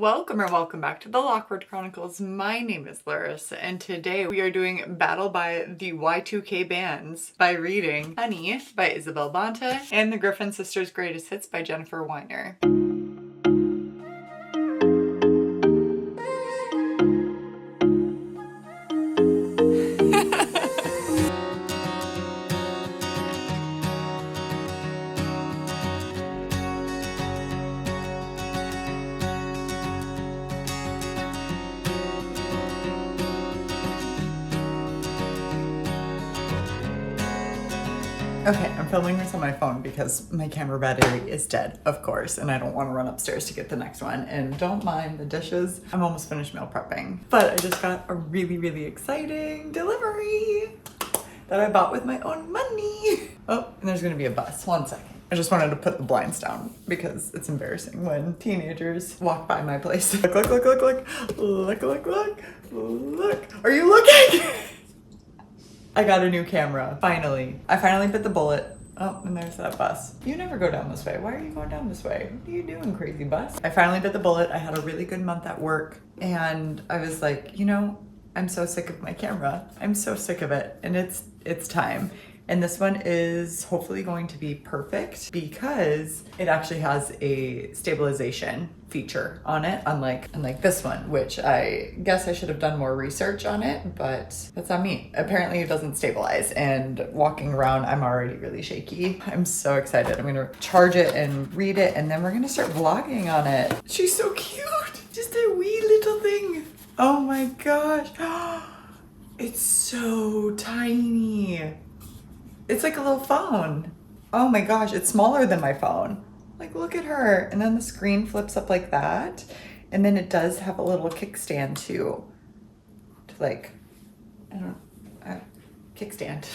Welcome or welcome back to the Lockwood Chronicles. My name is Larissa and today we are doing Battle by the Y2K Bands by reading Honey by Isabel Banta and the Griffin Sisters Greatest Hits by Jennifer Weiner. Okay, I'm filming this on my phone because my camera battery is dead, of course, and I don't want to run upstairs to get the next one. And don't mind the dishes. I'm almost finished meal prepping. But I just got a really exciting delivery that I bought with my own money. Oh, and there's gonna be a bus. 1 second. I just wanted to put the blinds down because it's embarrassing when teenagers walk by my place. Look. Are you looking? I got a new camera, finally. I finally bit the bullet. Oh, and there's that bus. You never go down this way. Why are you going down this way? What are you doing, crazy bus? I finally bit the bullet. I had a really good month at work and I was like, you know, I'm so sick of my camera. I'm so sick of it and it's time. And this one is hopefully going to be perfect because it actually has a stabilization feature on it, unlike this one, which I guess I should have done more research on it, but that's on me. Apparently it doesn't stabilize, and walking around, I'm already really shaky. I'm so excited. I'm gonna charge it and read it, and then we're gonna start vlogging on it. She's so cute. Just a wee little thing. Oh my gosh. It's so tiny. It's like a little phone. Oh my gosh, it's smaller than my phone. Like, look at her. And then the screen flips up like that. And then it does have a little kickstand too. To like, I don't know, kickstand.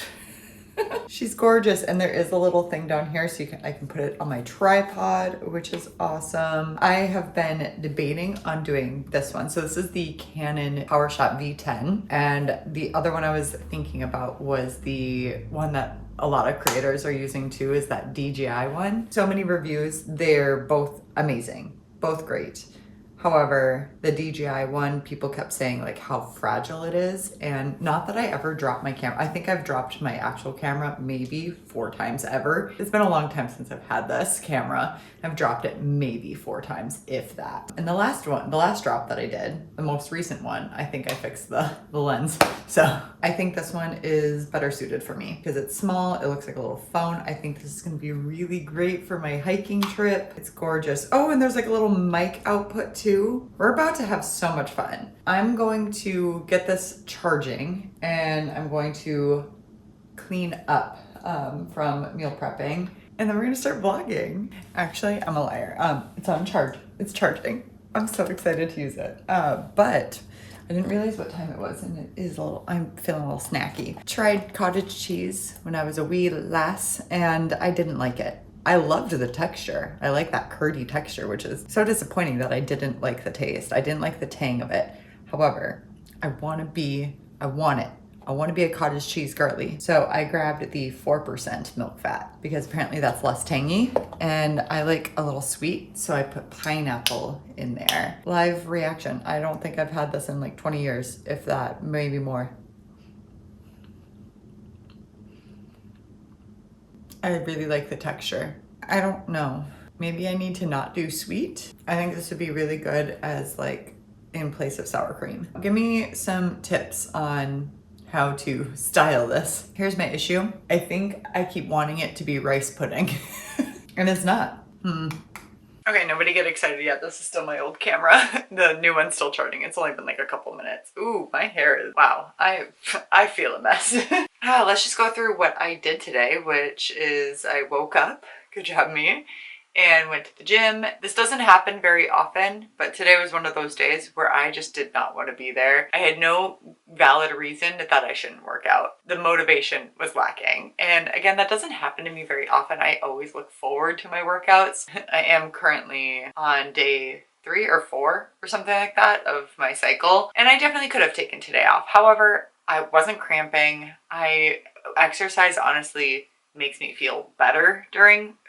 She's gorgeous. And there is a little thing down here so I can put it on my tripod, which is awesome. I have been debating on doing this one. So this is the Canon PowerShot V10. And the other one I was thinking about was the one that a lot of creators are using too, is that DJI one. So many reviews, they're both amazing, both great. However, the DJI one, people kept saying like how fragile it is, and not that I ever dropped my camera. I think I've dropped my actual camera maybe 4 times ever. It's been a long time since I've had this camera. I've dropped it maybe 4 times, if that. And the last drop that I did, the most recent one, I think I fixed the lens. So I think this one is better suited for me because it's small, it looks like a little phone. I think this is gonna be really great for my hiking trip. It's gorgeous. Oh, and there's like a little mic output too. We're about to have so much fun. I'm going to get this charging and I'm going to clean up from meal prepping. And then we're gonna start vlogging. Actually, I'm a liar. It's on charge. It's charging. I'm so excited to use it. But I didn't realize what time it was, and it is I'm feeling a little snacky. Tried cottage cheese when I was a wee lass, and I didn't like it. I loved the texture. I like that curdy texture, which is so disappointing that I didn't like the taste. I didn't like the tang of it. However, I want it. I want to be a cottage cheese girly. So I grabbed the 4% milk fat because apparently that's less tangy and I like a little sweet. So I put pineapple in there. Live reaction. I don't think I've had this in like 20 years, if that, maybe more. I really like the texture. I don't know. Maybe I need to not do sweet. I think this would be really good as like in place of sour cream. Give me some tips on how to style this. Here's my issue. I think I keep wanting it to be rice pudding and it's not. Okay, nobody get excited yet. This is still my old camera. The new one's still charging. It's only been like a couple minutes. Ooh, my hair is, wow. I feel a mess. Let's just go through what I did today, which is I woke up, good job me, and went to the gym. This doesn't happen very often, but today was one of those days where I just did not want to be there. I had no valid reason that I shouldn't work out. The motivation was lacking. And again, that doesn't happen to me very often. I always look forward to my workouts. I am currently on day 3 or 4 or something like that of my cycle. And I definitely could have taken today off. However, I wasn't cramping. I exercise honestly makes me feel better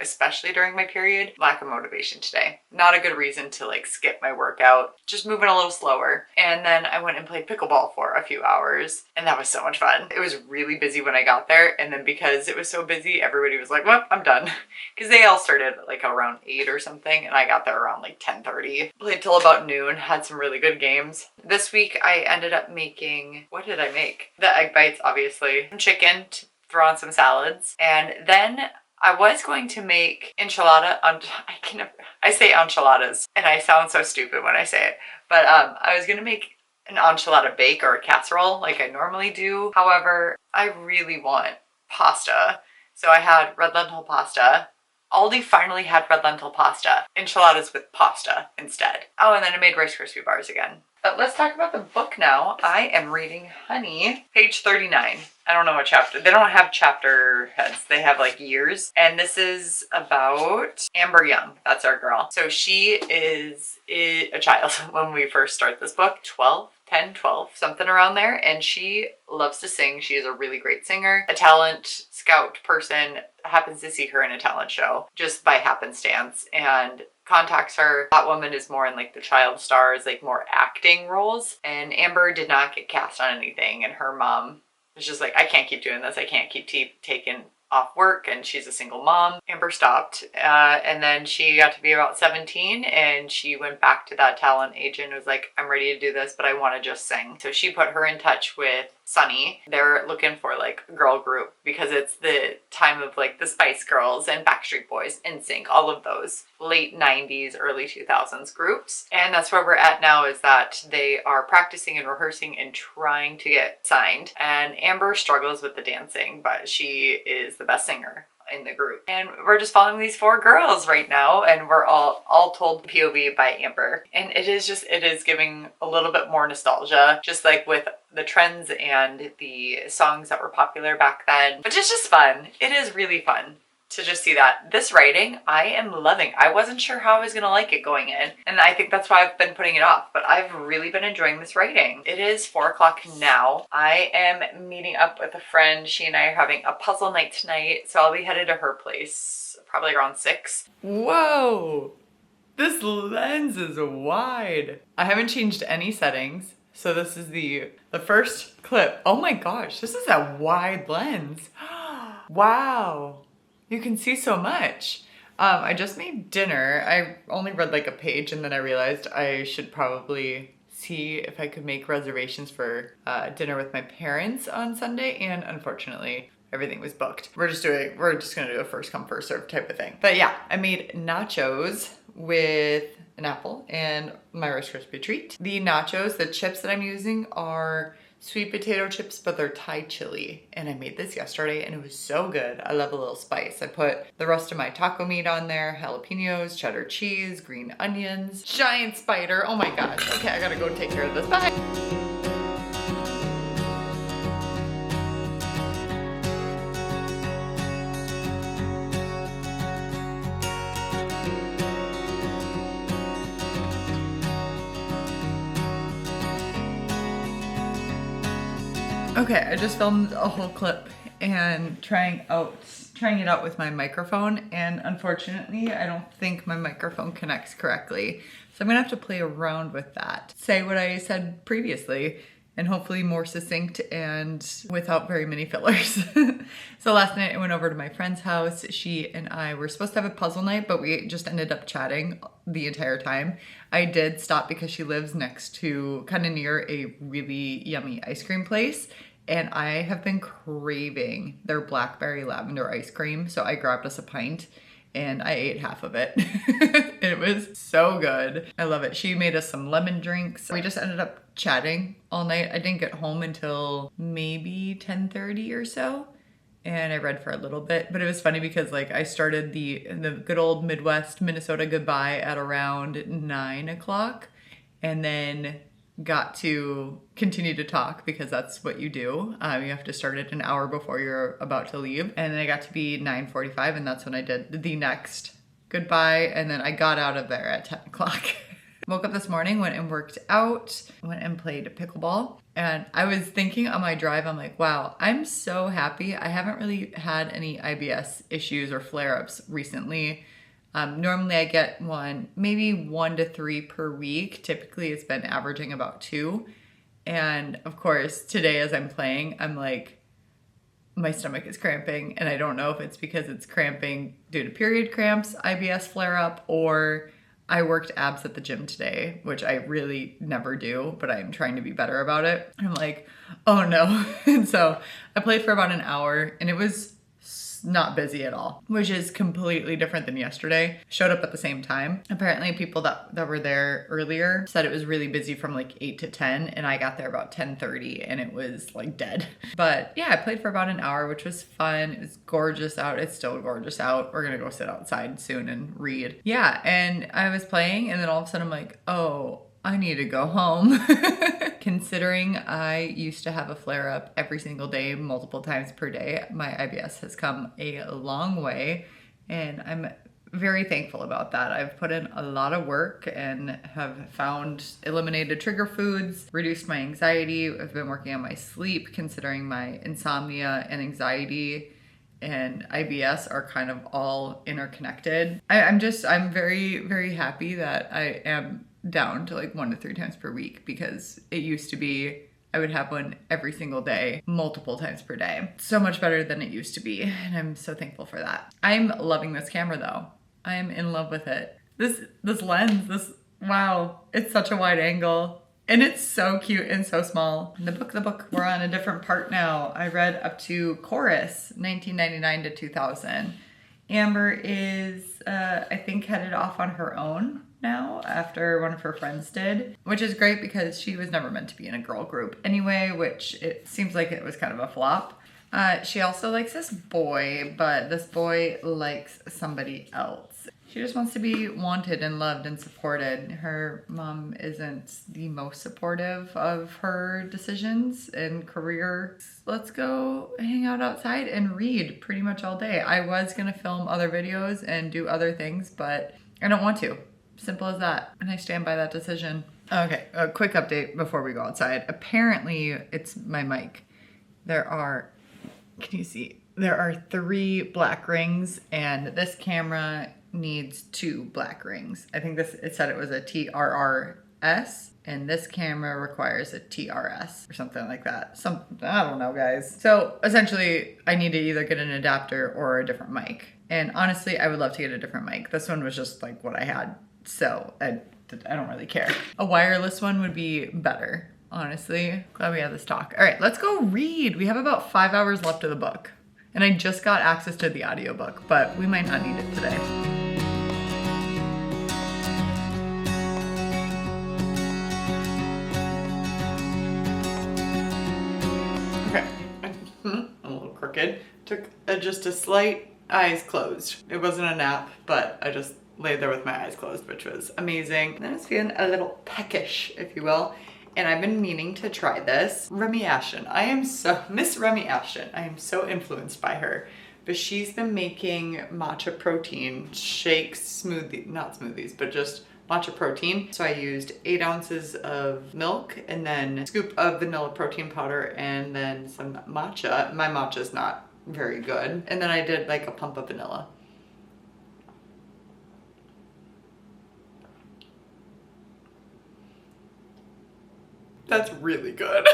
especially during my period. Lack of motivation today. Not a good reason to like skip my workout. Just moving a little slower. And then I went and played pickleball for a few hours and that was so much fun. It was really busy when I got there, and then because it was so busy, everybody was like, well, I'm done. Because they all started like around 8 or something and I got there around like 10:30. Played till about noon, had some really good games. This week I ended up making, what did I make? The egg bites, obviously. Some chicken to throw on some salads. And then I was going to make enchilada. I say enchiladas and I sound so stupid when I say it. But I was going to make an enchilada bake or a casserole like I normally do. However, I really want pasta. So I had red lentil pasta. Aldi finally had red lentil pasta. Enchiladas with pasta instead. Oh, and then I made Rice Krispie bars again. But let's talk about the book now. I am reading Honey, page 39. I don't know what chapter. They don't have chapter heads. They have like years. And this is about Amber Young. That's our girl. So she is a child when we first start this book. 10, 12, something around there. And she loves to sing. She is a really great singer. A talent scout person happens to see her in a talent show just by happenstance and contacts her. That woman is more in like the child stars, like more acting roles. And Amber did not get cast on anything. And her mom was just like, I can't keep doing this. I can't keep taking off work, and she's a single mom. Amber stopped and then she got to be about 17 and she went back to that talent agent and was like, I'm ready to do this, but I want to just sing. So she put her in touch with Sunny. They're looking for like a girl group because it's the time of like the Spice Girls and Backstreet Boys, NSYNC, all of those late 90s, early 2000s groups. And that's where we're at now, is that they are practicing and rehearsing and trying to get signed. And Amber struggles with the dancing, but she is the best singer in the group. And we're just following these 4 girls right now, and we're all told POV by Amber. And it is giving a little bit more nostalgia, just like with the trends and the songs that were popular back then. But it's just fun. It is really fun to just see that. This writing, I am loving. I wasn't sure how I was gonna like it going in, and I think that's why I've been putting it off, but I've really been enjoying this writing. It is 4 o'clock now. I am meeting up with a friend. She and I are having a puzzle night tonight, so I'll be headed to her place probably around 6. Whoa! This lens is wide. I haven't changed any settings, so this is the first clip. Oh my gosh, this is a wide lens. Wow. You can see so much. I just made dinner. I only read like a page and then I realized I should probably see if I could make reservations for dinner with my parents on Sunday, and unfortunately everything was booked. We're just gonna do a first come first serve type of thing. But yeah, I made nachos with an apple and my Rice Krispie treat. The nachos, the chips that I'm using are sweet potato chips, but they're Thai chili. And I made this yesterday and it was so good. I love a little spice. I put the rest of my taco meat on there, jalapenos, cheddar cheese, green onions, giant spider. Oh my gosh. Okay, I gotta go take care of this. Bye. Okay, I just filmed a whole clip and trying it out with my microphone, and unfortunately I don't think my microphone connects correctly. So I'm gonna have to play around with that. Say what I said previously and hopefully more succinct and without very many fillers. So last night I went over to my friend's house. She and I were supposed to have a puzzle night, but we just ended up chatting the entire time. I did stop because she lives next to, kind of near, a really yummy ice cream place. And I have been craving their blackberry lavender ice cream. So I grabbed us a pint and I ate half of it. It was so good. I love it. She made us some lemon drinks. We just ended up chatting all night. I didn't get home until maybe 10:30 or so. And I read for a little bit, but it was funny because like I started the good old Midwest Minnesota goodbye at around 9 o'clock, and then got to continue to talk because that's what you do. You have to start it an hour before you're about to leave. And then I got to be 9:45, and that's when I did the next goodbye. And then I got out of there at 10 o'clock. Woke up this morning, went and worked out, went and played pickleball. And I was thinking on my drive, I'm like, wow, I'm so happy. I haven't really had any IBS issues or flare-ups recently. Normally I get maybe 1 to 3 per week. Typically it's been averaging about 2. And of course, today as I'm playing, I'm like, my stomach is cramping, and I don't know if it's because it's cramping due to period cramps, IBS flare-up, or I worked abs at the gym today, which I really never do, but I'm trying to be better about it. I'm like, oh no. And so I played for about an hour, and it was not busy at all, which is completely different than yesterday. Showed up at the same time. Apparently people that were there earlier said it was really busy from like 8 to 10, and I got there about 10:30 and it was like dead. But yeah, I played for about an hour, which was fun. It was gorgeous out. It's still gorgeous out. We're gonna go sit outside soon and read. Yeah, and I was playing, and then all of a sudden I'm like, oh, I need to go home. Considering I used to have a flare up every single day, multiple times per day, my IBS has come a long way, and I'm very thankful about that. I've put in a lot of work and have eliminated trigger foods, reduced my anxiety. I've been working on my sleep, considering my insomnia and anxiety and IBS are kind of all interconnected. I'm very, very happy that I am down to like 1 to 3 times per week, because it used to be I would have one every single day, multiple times per day. So much better than it used to be, and I'm so thankful for that. I'm loving this camera though. I am in love with it. This lens, wow, it's such a wide angle. And it's so cute and so small. The book, we're on a different part now. I read up to Chorus, 1999 to 2000. Amber is, I think, headed off on her own now after one of her friends did, which is great because she was never meant to be in a girl group anyway, which it seems like it was kind of a flop. She also likes this boy, but this boy likes somebody else. She just wants to be wanted and loved and supported. Her mom isn't the most supportive of her decisions and career. Let's go hang out outside and read pretty much all day. I was gonna film other videos and do other things, but I don't want to. Simple as that. And I stand by that decision. Okay, a quick update before we go outside. Apparently, it's my mic. Can you see? There are 3 black rings, and this camera needs 2 black rings. I think it said it was a TRRS, and this camera requires a TRS or something like that. I don't know, guys. So essentially, I need to either get an adapter or a different mic. And honestly, I would love to get a different mic. This one was just like what I had, so I don't really care. A wireless one would be better, honestly. Glad we had this talk. All right, let's go read. We have about 5 hours left of the book. And I just got access to the audiobook, but we might not need it today. Okay, I'm a little crooked. Took just a slight eyes closed. It wasn't a nap, but I just laid there with my eyes closed, which was amazing. And I was feeling a little peckish, if you will. And I've been meaning to try this. Remy Ashton. Miss Remy Ashton. I am so influenced by her. But she's been making matcha protein shakes, not smoothies, but just matcha protein. So I used 8 ounces of milk and then a scoop of vanilla protein powder and then some matcha. My matcha's not very good. And then I did like a pump of vanilla. That's really good.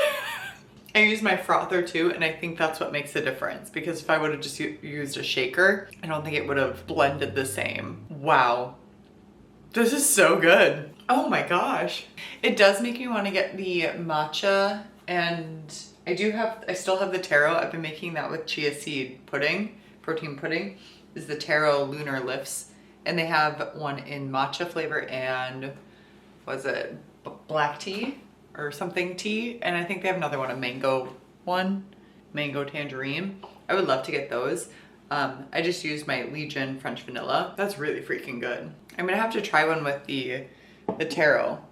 I use my frother too, and I think that's what makes the difference, because if I would have just used a shaker, I don't think it would have blended the same. Wow. This is so good. Oh my gosh. It does make me want to get the matcha, and I still have the taro. I've been making that with chia seed pudding, protein pudding, is the taro lunar lifts. And they have one in matcha flavor and, was it black tea? Or something tea, and I think they have another one, a mango tangerine. I would love to get those. I just used my Legion French vanilla. That's really freaking good. I'm gonna have to try one with the taro,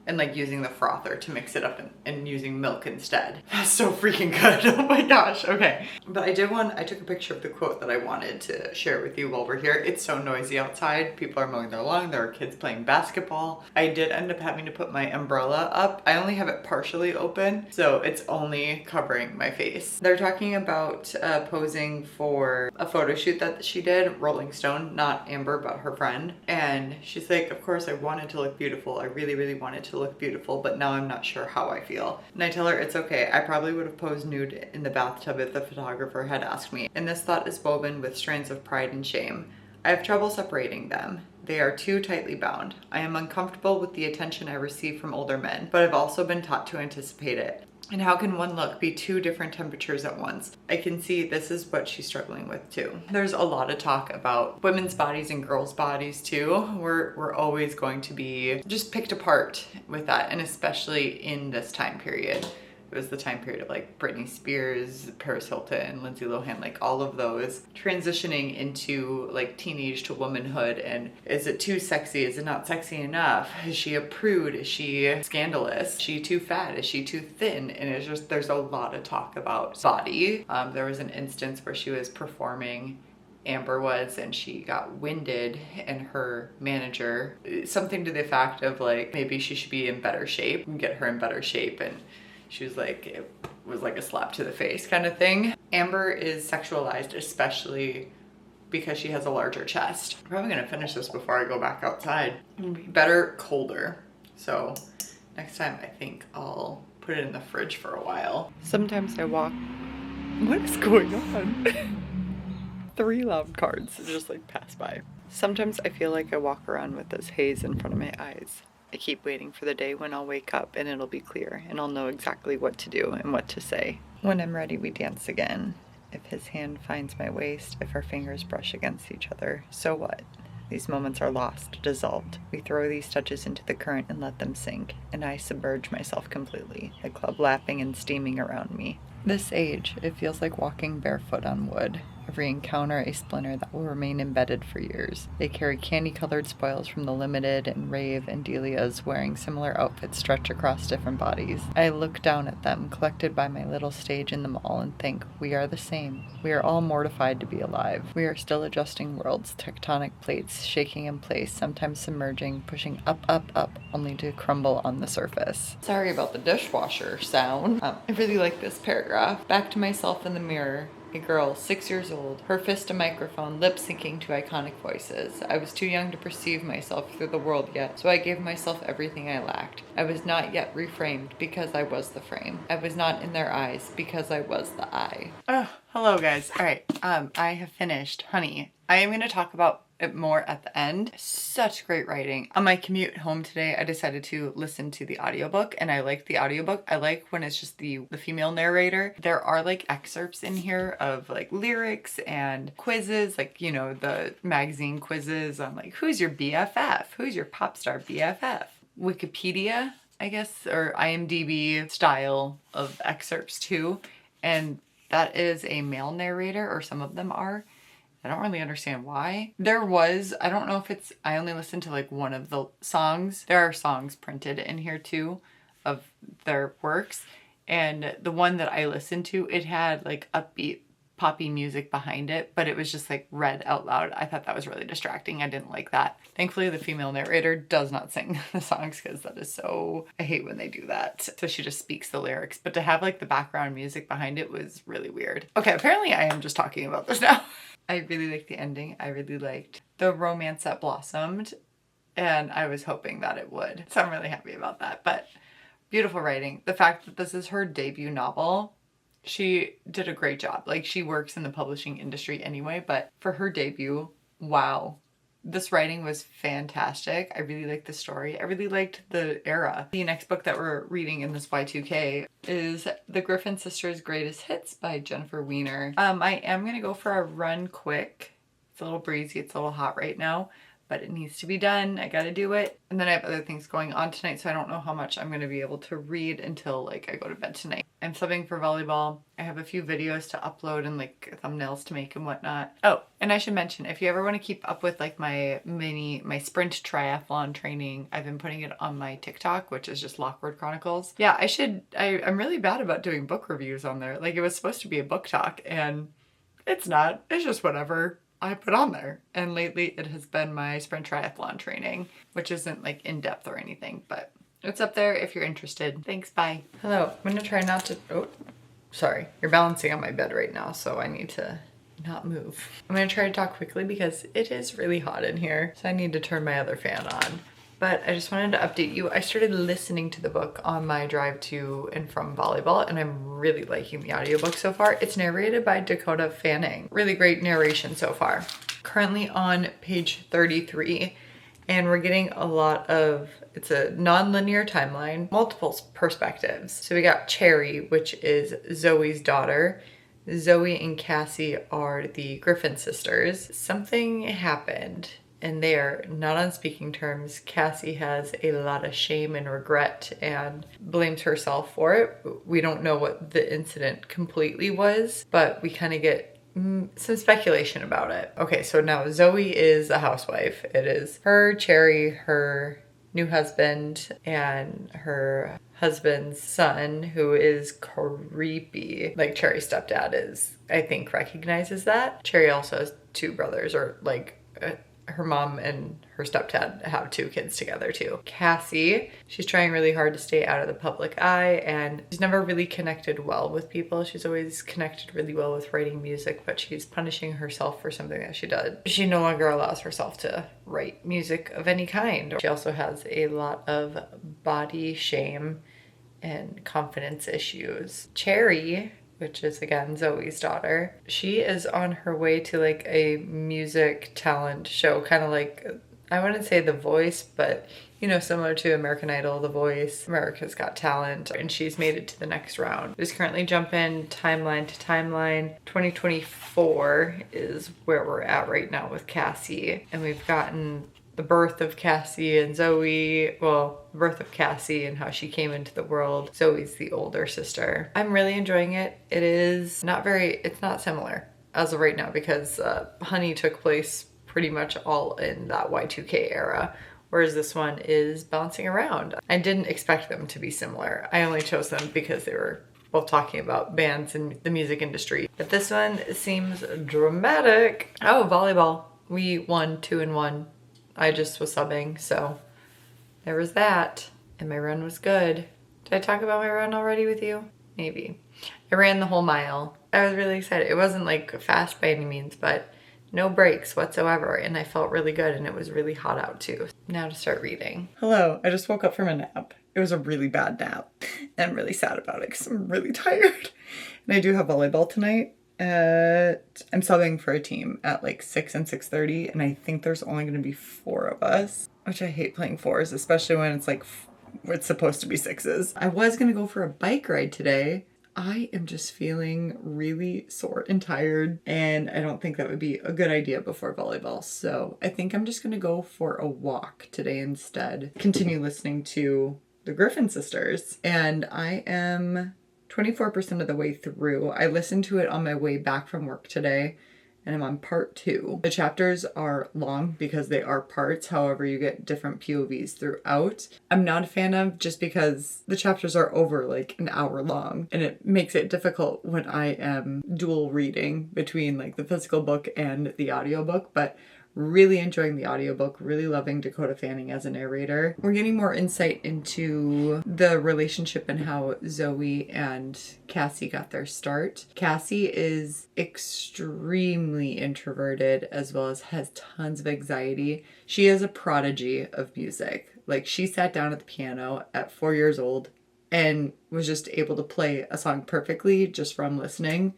and like using the frother to mix it up and using milk instead. That's so freaking good. Oh my gosh. Okay. But I took a picture of the quote that I wanted to share with you while we're here. It's so noisy outside. People are mowing their lawn. There are kids playing basketball. I did end up having to put my umbrella up. I only have it partially open, so it's only covering my face. They're talking about posing for a photo shoot that she did, Rolling Stone, not Amber, but her friend. And she's like, of course I wanted to look beautiful. I really, really wanted to look beautiful, but now I'm not sure how I feel. And I tell her it's okay. I probably would have posed nude in the bathtub if the photographer had asked me. And this thought is woven with strands of pride and shame. I have trouble separating them. They are too tightly bound. I am uncomfortable with the attention I receive from older men, but I've also been taught to anticipate it. And how can one look be two different temperatures at once? I can see this is what she's struggling with too. There's a lot of talk about women's bodies and girls' bodies too. We're always going to be just picked apart with that, and especially in this time period. It was the time period of like Britney Spears, Paris Hilton, Lindsay Lohan, like all of those transitioning into like teenage to womanhood. And is it too sexy? Is it not sexy enough? Is she a prude? Is she scandalous? Is she too fat? Is she too thin? And it's just, there's a lot of talk about body. There was an instance where she was performing, Amber was, and she got winded, and her manager, something to the effect of like, maybe she should be in better shape and get her in better shape. And she was like, it was like a slap to the face kind of thing. Amber is sexualized, especially because she has a larger chest. I'm probably gonna finish this before I go back outside. It'd be better colder. So next time I think I'll put it in the fridge for a while. Sometimes I walk, what is going on? 3 loud cards just like pass by. Sometimes I feel like I walk around with this haze in front of my eyes. I keep waiting for the day when I'll wake up and it'll be clear and I'll know exactly what to do and what to say. When I'm ready, we dance again. If his hand finds my waist, if our fingers brush against each other, so what? These moments are lost, dissolved. We throw these touches into the current and let them sink, and I submerge myself completely, the club lapping and steaming around me. This age, it feels like walking barefoot on wood. Every encounter a splinter that will remain embedded for years. They carry candy-colored spoils from the Limited and Rave and Delia's, wearing similar outfits stretched across different bodies. I look down at them, collected by my little stage in the mall, and think, we are the same. We are all mortified to be alive. We are still adjusting worlds, tectonic plates, shaking in place, sometimes submerging, pushing up, up, up, only to crumble on the surface. Sorry about the dishwasher sound. I really like this paragraph. Back to myself in the mirror. A girl, 6 years old, her fist a microphone, lip-syncing to iconic voices. I was too young to perceive myself through the world yet, so I gave myself everything I lacked. I was not yet reframed because I was the frame. I was not in their eyes because I was the eye. Oh, hello guys. All right, I have finished Honey. I am going to talk about it more at the end. Such great writing. On my commute home today, I decided to listen to the audiobook, and I liked the audiobook. I like when it's just the female narrator. There are like excerpts in here of like lyrics and quizzes, like, you know, the magazine quizzes on like, who's your BFF? Who's your pop star BFF? Wikipedia, I guess, or IMDb style of excerpts too. And that is a male narrator, or some of them are. I don't really understand why. There was, I don't know if it's, I only listened to like one of the songs. There are songs printed in here too of their works. And the one that I listened to, it had like upbeat poppy music behind it, but it was just like read out loud. I thought that was really distracting. I didn't like that. Thankfully, the female narrator does not sing the songs, because that is so, I hate when they do that. So she just speaks the lyrics, but to have like the background music behind it was really weird. Okay, apparently I am just talking about this now. I really liked the ending. I really liked the romance that blossomed, and I was hoping that it would. So I'm really happy about that. But beautiful writing. The fact that this is her debut novel, she did a great job. Like, she works in the publishing industry anyway, but for her debut, wow. This writing was fantastic. I really liked the story. I really liked the era. The next book that we're reading in this Y2K is The Griffin Sisters' Greatest Hits by Jennifer Weiner. I am gonna go for a run quick. It's a little breezy, it's a little hot right now, but it needs to be done. I gotta do it. And then I have other things going on tonight, so I don't know how much I'm gonna be able to read until like I go to bed tonight. I'm subbing for volleyball. I have a few videos to upload and like thumbnails to make and whatnot. Oh, and I should mention, if you ever want to keep up with like my sprint triathlon training, I've been putting it on my TikTok, which is just Lockwood Chronicles. Yeah, I'm really bad about doing book reviews on there. Like, it was supposed to be a book talk and it's not. It's just whatever I put on there. And lately it has been my sprint triathlon training, which isn't like in depth or anything, but it's up there if you're interested. Thanks, bye. Hello, I'm gonna try not to, oh, sorry. You're balancing on my bed right now, so I need to not move. I'm gonna try to talk quickly because it is really hot in here, so I need to turn my other fan on. But I just wanted to update you. I started listening to the book on my drive to and from volleyball, and I'm really liking the audiobook so far. It's narrated by Dakota Fanning. Really great narration so far. Currently on page 33, and we're getting a lot of, it's a non-linear timeline, multiple perspectives. So we got Cherry, which is Zoe's daughter. Zoe and Cassie are the Griffin sisters. Something happened and they are not on speaking terms. Cassie has a lot of shame and regret and blames herself for it. We don't know what the incident completely was, but we kind of get some speculation about it. Okay, so now Zoe is a housewife. It is her, Cherry, her new husband, and her husband's son, who is creepy. Like, Cherry's stepdad is, I think, recognizes that. Cherry also has two brothers, or like her mom and her stepdad have two kids together too. Cassie, she's trying really hard to stay out of the public eye, and she's never really connected well with people. She's always connected really well with writing music, but she's punishing herself for something that she does. She no longer allows herself to write music of any kind. She also has a lot of body shame and confidence issues. Cherry, which is again Zoe's daughter, she is on her way to like a music talent show, kind of like, I wouldn't say The Voice, but you know, similar to American Idol, The Voice, America's Got Talent, and she's made it to the next round. Just currently jumping timeline to timeline. 2024 is where we're at right now with Cassie, and we've gotten the birth of Cassie and Zoe, well, the birth of Cassie and how she came into the world. Zoe's the older sister. I'm really enjoying it. It's not similar as of right now because Honey took place pretty much all in that Y2K era, whereas this one is bouncing around. I didn't expect them to be similar. I only chose them because they were both talking about bands and the music industry. But this one seems dramatic. Oh, volleyball. We won 2-1. I just was subbing, so there was that. And my run was good. Did I talk about my run already with you? Maybe. I ran the whole mile. I was really excited. It wasn't like fast by any means, but no breaks whatsoever. And I felt really good, and it was really hot out too. Now to start reading. Hello, I just woke up from a nap. It was a really bad nap. And I'm really sad about it because I'm really tired. And I do have volleyball tonight. I'm subbing for a team at like 6 and 6:30, and I think there's only going to be 4 of us, which I hate playing 4s, especially when it's like it's supposed to be 6s. I was going to go for a bike ride today. I am just feeling really sore and tired, and I don't think that would be a good idea before volleyball. So I think I'm just going to go for a walk today instead. Continue listening to the Griffin sisters, and I am 24% of the way through. I listened to it on my way back from work today, and I'm on part 2. The chapters are long because they are parts, however you get different POVs throughout. I'm not a fan of just because the chapters are over like an hour long, and it makes it difficult when I am dual reading between like the physical book and the audiobook, but really enjoying the audiobook, really loving Dakota Fanning as a narrator. We're getting more insight into the relationship and how Zoe and Cassie got their start. Cassie is extremely introverted as well as has tons of anxiety. She is a prodigy of music. Like, she sat down at the piano at 4 years old and was just able to play a song perfectly just from listening.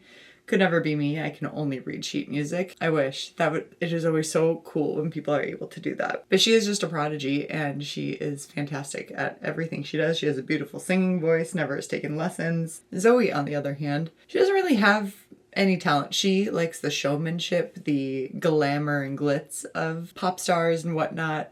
Could never be me. I can only read sheet music. I wish it is always so cool when people are able to do that. But she is just a prodigy, and she is fantastic at everything she does. She has a beautiful singing voice, never has taken lessons. Zoe, on the other hand, she doesn't really have any talent. She likes the showmanship, the glamour and glitz of pop stars and whatnot.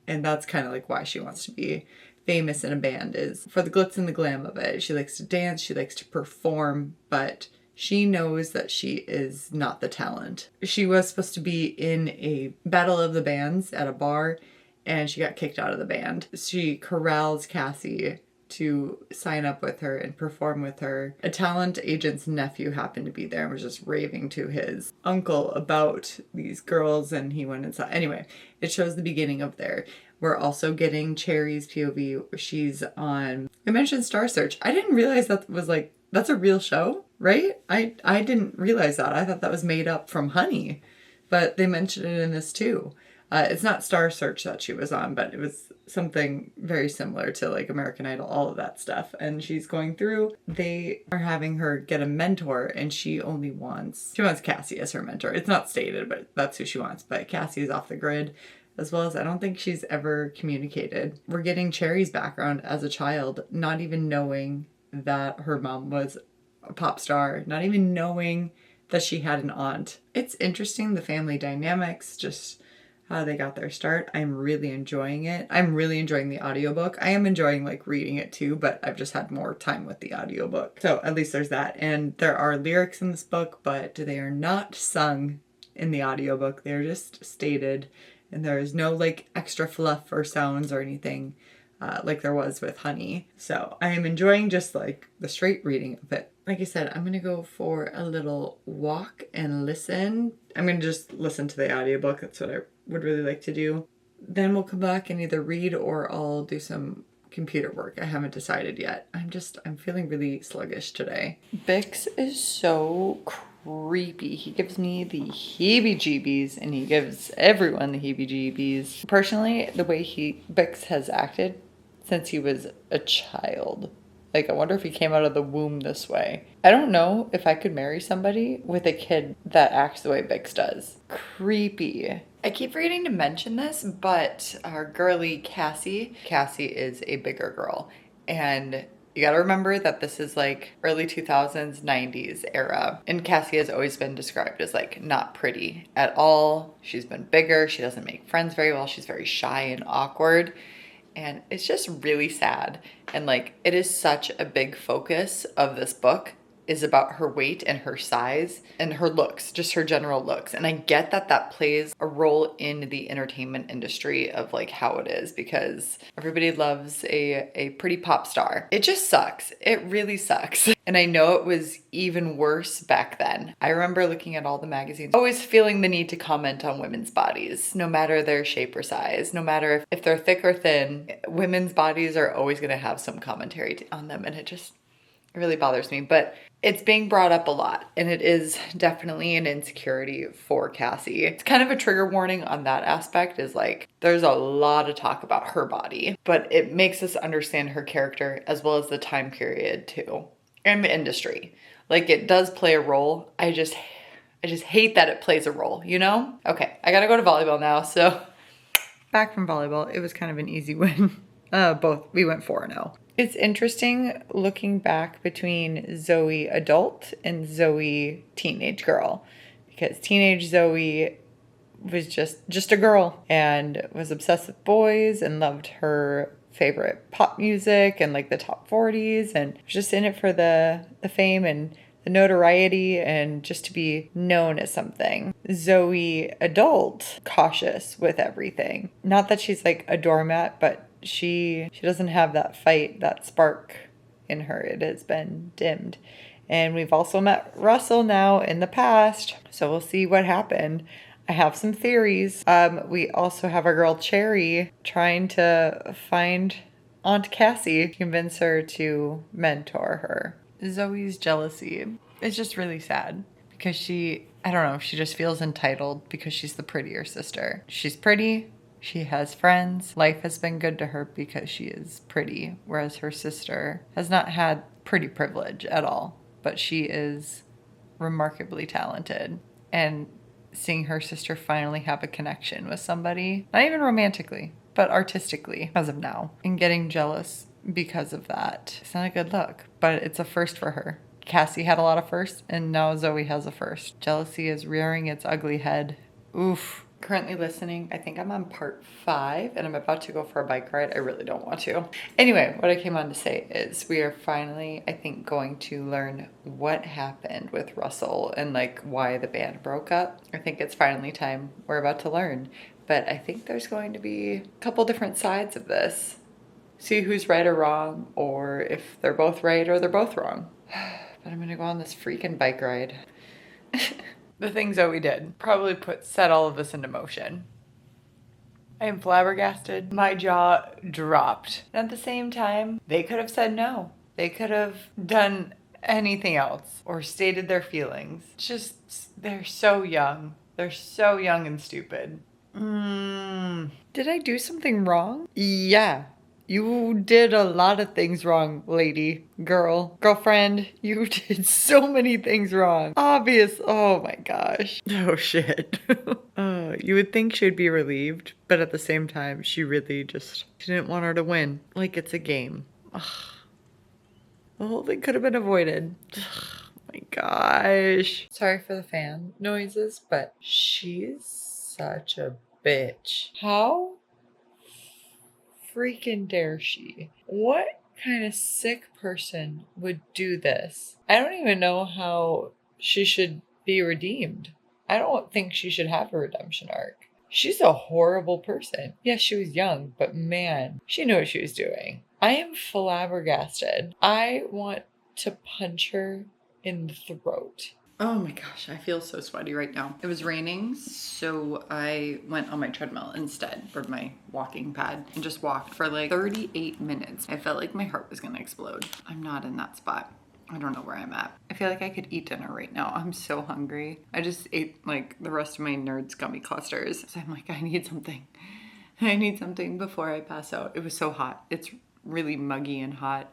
And that's kind of like why she wants to be famous in a band, is for the glitz and the glam of it. She likes to dance, she likes to perform, but she knows that she is not the talent. She was supposed to be in a battle of the bands at a bar, and she got kicked out of the band. She corrals Cassie to sign up with her and perform with her. A talent agent's nephew happened to be there and was just raving to his uncle about these girls, and he went inside. Anyway, it shows the beginning of there. We're also getting Cherry's POV. She's on, I mentioned Star Search. I didn't realize that was like, that's a real show, right? I didn't realize that. I thought that was made up from Honey, but they mentioned it in this too. It's not Star Search that she was on, but it was something very similar to like American Idol, all of that stuff. And she's going through, they are having her get a mentor, and she wants Cassie as her mentor. It's not stated, but that's who she wants. But Cassie is off the grid, as well as I don't think she's ever communicated. We're getting Cherry's background as a child, not even knowing that her mom was a pop star, not even knowing that she had an aunt. It's interesting, the family dynamics, just how they got their start. I'm really enjoying it. I'm really enjoying the audiobook. I am enjoying like reading it too, but I've just had more time with the audiobook. So at least there's that. And there are lyrics in this book, but they are not sung in the audiobook. They're just stated, and there is no like extra fluff or sounds or anything like there was with Honey. So I am enjoying just like the straight reading of it. Like I said, I'm going to go for a little walk and listen. I'm going to just listen to the audiobook. That's what I would really like to do. Then we'll come back and either read or I'll do some computer work. I haven't decided yet. I'm feeling really sluggish today. Bix is so creepy. He gives me the heebie-jeebies, and he gives everyone the heebie-jeebies. Personally, the way Bix has acted since he was a child. Like, I wonder if he came out of the womb this way. I don't know if I could marry somebody with a kid that acts the way Bix does. Creepy. I keep forgetting to mention this, but our girly Cassie is a bigger girl. And you gotta remember that this is like early 2000s, 90s era. And Cassie has always been described as like not pretty at all. She's been bigger. She doesn't make friends very well. She's very shy and awkward. And it's just really sad. And like, it is such a big focus of this book is about her weight and her size and her looks, just her general looks. And I get that that plays a role in the entertainment industry of like how it is, because everybody loves a pretty pop star. It just sucks. It really sucks. And I know it was even worse back then. I remember looking at all the magazines, always feeling the need to comment on women's bodies, no matter their shape or size, no matter if they're thick or thin, women's bodies are always gonna have some commentary on them. And it really bothers me, but it's being brought up a lot, and it is definitely an insecurity for Cassie. It's kind of a trigger warning on that aspect, is like, there's a lot of talk about her body, but it makes us understand her character as well as the time period too, and the industry. Like, it does play a role. I just hate that it plays a role, you know? Okay, I gotta go to volleyball now, so back from volleyball. It was kind of an easy win. We went 4-0. It's interesting looking back between Zoe adult and Zoe teenage girl, because teenage Zoe was just a girl and was obsessed with boys and loved her favorite pop music and like the top 40s, and was just in it for the fame and the notoriety and just to be known as something. Zoe adult, cautious with everything. Not that she's like a doormat, but she doesn't have that fight, that spark in her. It has been dimmed. And we've also met Russell now in the past, so we'll see what happened. I have some theories. We also have our girl Cherry trying to find Aunt Cassie, convince her to mentor her. Zoe's jealousy is just really sad because she just feels entitled because she's the prettier sister. She's pretty. She has friends. Life has been good to her because she is pretty, whereas her sister has not had pretty privilege at all, but she is remarkably talented. And seeing her sister finally have a connection with somebody, not even romantically, but artistically as of now, and getting jealous because of that, it's not a good look, but it's a first for her. Cassie had a lot of firsts, and now Zoe has a first. Jealousy is rearing its ugly head. Oof. Currently listening, I think I'm on part 5 and I'm about to go for a bike ride. I really don't want to. Anyway, what I came on to say is we are finally, I think, going to learn what happened with Russell and like why the band broke up. I think it's finally time we're about to learn. But I think there's going to be a couple different sides of this. See who's right or wrong, or if they're both right or they're both wrong. But I'm gonna go on this freaking bike ride. The thing Zoe did probably set all of this into motion. I am flabbergasted. My jaw dropped. And at the same time, they could have said no. They could have done anything else or stated their feelings. Just, they're so young. They're so young and stupid. Did I do something wrong? Yeah. You did a lot of things wrong, lady, girlfriend. You did so many things wrong. Obvious. Oh my gosh. Oh shit. You would think she'd be relieved, but at the same time, she really she didn't want her to win. Like it's a game. Ugh. The whole thing could have been avoided. Oh my gosh. Sorry for the fan noises, but she's such a bitch. How freaking dare she? What kind of sick person would do this? I don't even know how she should be redeemed. I don't think she should have a redemption arc. She's a horrible person. Yes, she was young, but man, she knew what she was doing. I am flabbergasted. I want to punch her in the throat. Oh my gosh, I feel so sweaty right now. It was raining, so I went on my treadmill instead, or my walking pad, and just walked for like 38 minutes. I felt like my heart was gonna explode. I'm not in that spot. I don't know where I'm at. I feel like I could eat dinner right now. I'm so hungry. I just ate like the rest of my Nerds gummy clusters. So I'm like, I need something. I need something before I pass out. It was so hot. It's really muggy and hot.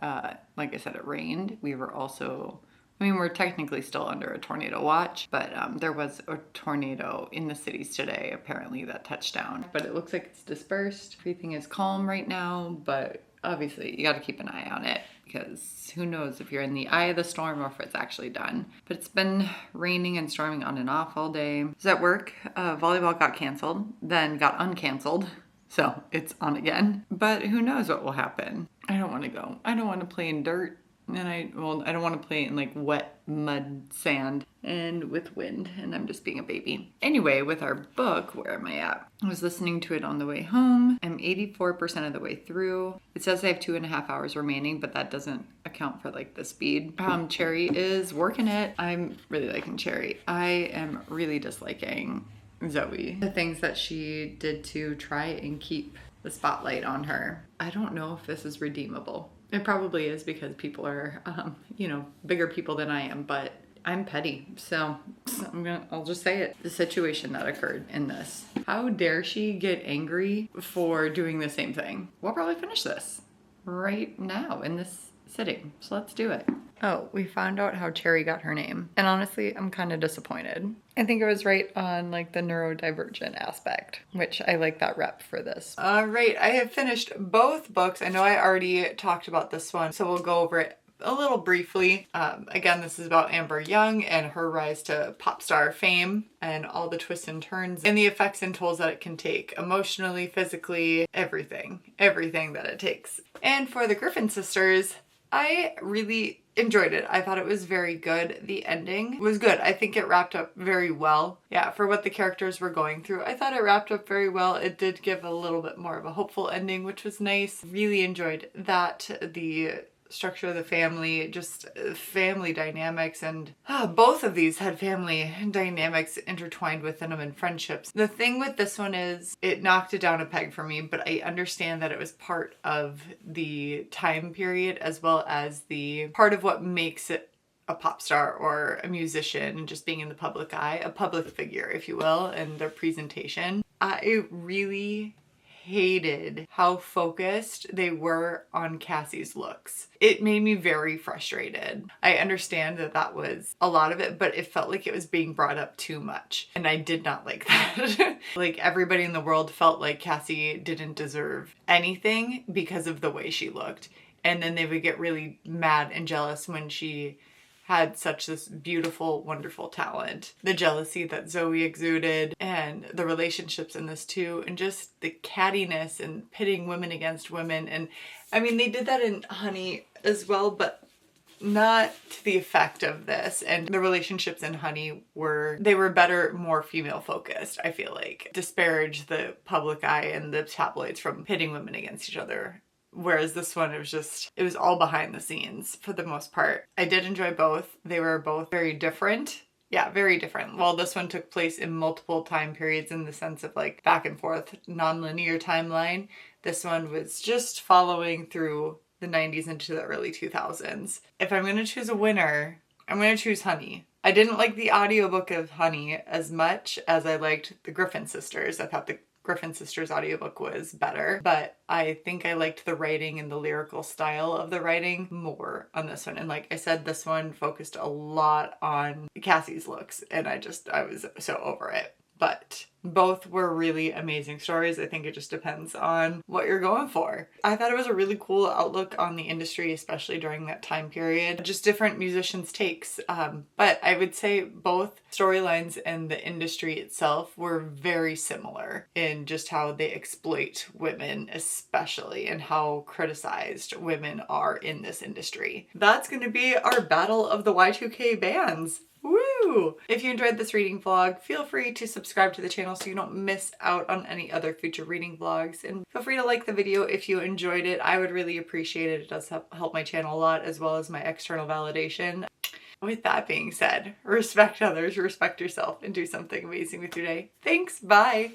Like I said, it rained. We were also... I mean, we're technically still under a tornado watch, but there was a tornado in the cities today, apparently, that touched down. But it looks like it's dispersed. Everything is calm right now, but obviously you got to keep an eye on it because who knows if you're in the eye of the storm or if it's actually done. But it's been raining and storming on and off all day. So at work, volleyball got canceled, then got uncanceled. So it's on again. But who knows what will happen. I don't want to go. I don't want to play in dirt. And I don't want to play in like wet mud, sand, and with wind, and I'm just being a baby. Anyway, with our book, where am I at? I was listening to it on the way home. I'm 84% of the way through. It says I have 2.5 hours remaining, but that doesn't account for like the speed. Cherry is working it. I'm really liking Cherry. I am really disliking Zoe. The things that she did to try and keep the spotlight on her. I don't know if this is redeemable. It probably is because people are, bigger people than I am, but I'm petty. So I'll just say it. The situation that occurred in this. How dare she get angry for doing the same thing? We'll probably finish this right now in this sitting. So let's do it. Oh, we found out how Cherry got her name. And honestly, I'm kind of disappointed. I think it was right on like the neurodivergent aspect, which I like that rep for this. All right, I have finished both books. I know I already talked about this one, so we'll go over it a little briefly. Again, this is about Amber Young and her rise to pop star fame and all the twists and turns and the effects and tolls that it can take emotionally, physically, everything that it takes. And for the Griffin sisters, I really enjoyed it. I thought it was very good. The ending was good. I think it wrapped up very well. Yeah, for what the characters were going through, I thought it wrapped up very well. It did give a little bit more of a hopeful ending, which was nice. Really enjoyed that. The structure of the family, just family dynamics, and both of these had family dynamics intertwined within them and friendships. The thing with this one is it knocked it down a peg for me, but I understand that it was part of the time period as well as the part of what makes it a pop star or a musician and just being in the public eye, a public figure, if you will, and their presentation. I really hated how focused they were on Cassie's looks. It made me very frustrated. I understand that that was a lot of it, but it felt like it was being brought up too much. And I did not like that. Like everybody in the world felt like Cassie didn't deserve anything because of the way she looked. And then they would get really mad and jealous when she had such this beautiful, wonderful talent. The jealousy that Zoe exuded and the relationships in this too, and just the cattiness and pitting women against women. And I mean, they did that in Honey as well, but not to the effect of this. And the relationships in Honey were better, more female focused, I feel like. Disparage the public eye and the tabloids from pitting women against each other. Whereas this one, it was all behind the scenes for the most part. I did enjoy both. They were both very different. Yeah, very different. While this one took place in multiple time periods in the sense of like back and forth, non-linear timeline, this one was just following through the 90s into the early 2000s. If I'm gonna choose a winner, I'm gonna choose Honey. I didn't like the audiobook of Honey as much as I liked the Griffin sisters. I thought the Griffin sisters audiobook was better, but I think I liked the writing and the lyrical style of the writing more on this one. And like I said, this one focused a lot on Cassie's looks, and I was so over it. But both were really amazing stories. I think it just depends on what you're going for. I thought it was a really cool outlook on the industry, especially during that time period. Just different musicians' takes. But I would say both storylines and the industry itself were very similar in just how they exploit women, especially, and how criticized women are in this industry. That's going to be our battle of the Y2K bands. Woo! If you enjoyed this reading vlog, feel free to subscribe to the channel so you don't miss out on any other future reading vlogs. And feel free to like the video if you enjoyed it. I would really appreciate it. It does help my channel a lot, as well as my external validation. With that being said, respect others, respect yourself, and do something amazing with your day. Thanks, bye!